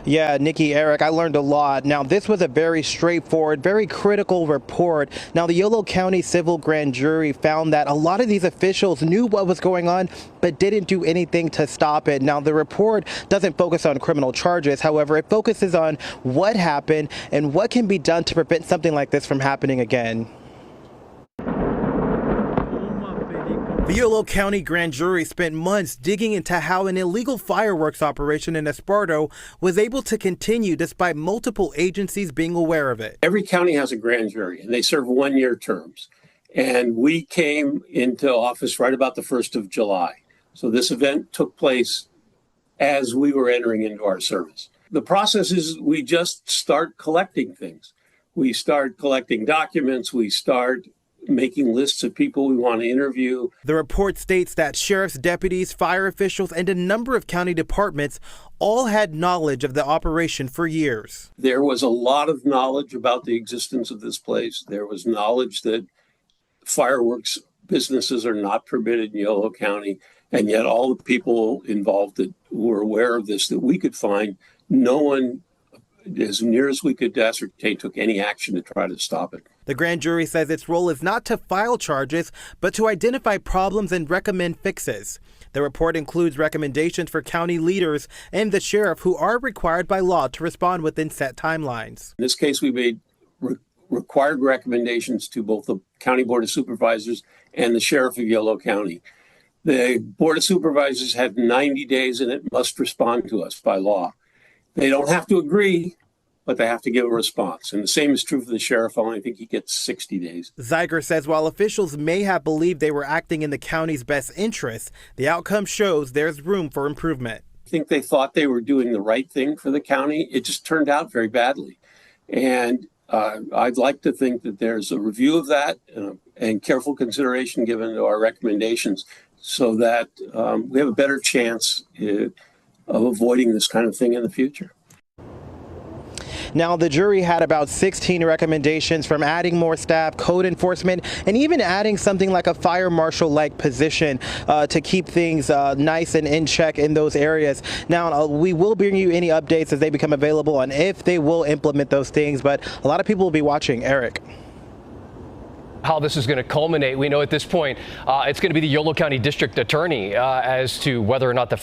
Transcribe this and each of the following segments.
Yeah, Nikki, Eric, I learned a lot. Now, this was a very straightforward, very critical report. Now, the Yolo County Civil Grand Jury found that a lot of these officials knew what was going on, but didn't do anything to stop it. Now, the report doesn't focus on criminal charges. However, it focuses on what happened and what can be done to prevent something like this from happening again. The Yolo County Grand Jury spent months digging into how an illegal fireworks operation in Esparto was able to continue despite multiple agencies being aware of it. Every county has a grand jury, and they serve one-year terms. And we came into office right about the 1st of July. So this event took place as we were entering into our service. The process is we just start collecting things. We start collecting documents. We start making lists of people we want to interview. The report states that sheriff's deputies, fire officials, and a number of county departments all had knowledge of the operation for years. There was a lot of knowledge about the existence of this place. There was knowledge that fireworks businesses are not permitted in Yolo County, and yet all the people involved that were aware of this that we could find, no one, as near as we could ascertain, took any action to try to stop it. The grand jury says its role is not to file charges, but to identify problems and recommend fixes. The report includes recommendations for county leaders and the sheriff, who are required by law to respond within set timelines. In this case, we made required recommendations to both the County Board of Supervisors and the Sheriff of Yolo County. The Board of Supervisors had 90 days and it must respond to us by law. They don't have to agree, but they have to give a response. And the same is true for the sheriff. I think he gets 60 days. Zeiger says while officials may have believed they were acting in the county's best interests, the outcome shows there's room for improvement. I think they thought they were doing the right thing for the county. It just turned out very badly. And I'd like to think that there's a review of that and careful consideration given to our recommendations so that we have a better chance of avoiding this kind of thing in the future. Now, the jury had about 16 recommendations, from adding more staff, code enforcement, and even adding something like a fire marshal-like position to keep things nice and in check in those areas. Now, we will bring you any updates as they become available on if they will implement those things, but a lot of people will be watching. Eric. How this is going to culminate, we know at this point it's going to be the Yolo County District Attorney as to whether or not the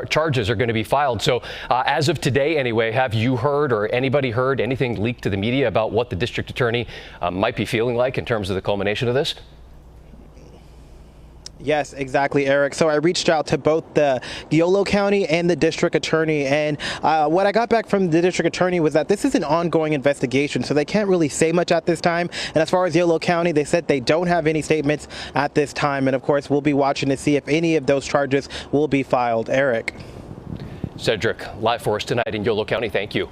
charges are going to be filed. So as of today anyway, have you heard or anybody heard anything leaked to the media about what the District Attorney might be feeling like in terms of the culmination of this? Yes, exactly, Eric. So I reached out to both the Yolo County and the district attorney, and what I got back from the district attorney was that this is an ongoing investigation, so they can't really say much at this time. And as far as Yolo County, they said they don't have any statements at this time. And of course, we'll be watching to see if any of those charges will be filed. Eric. Cedric, live for us tonight in Yolo County. Thank you.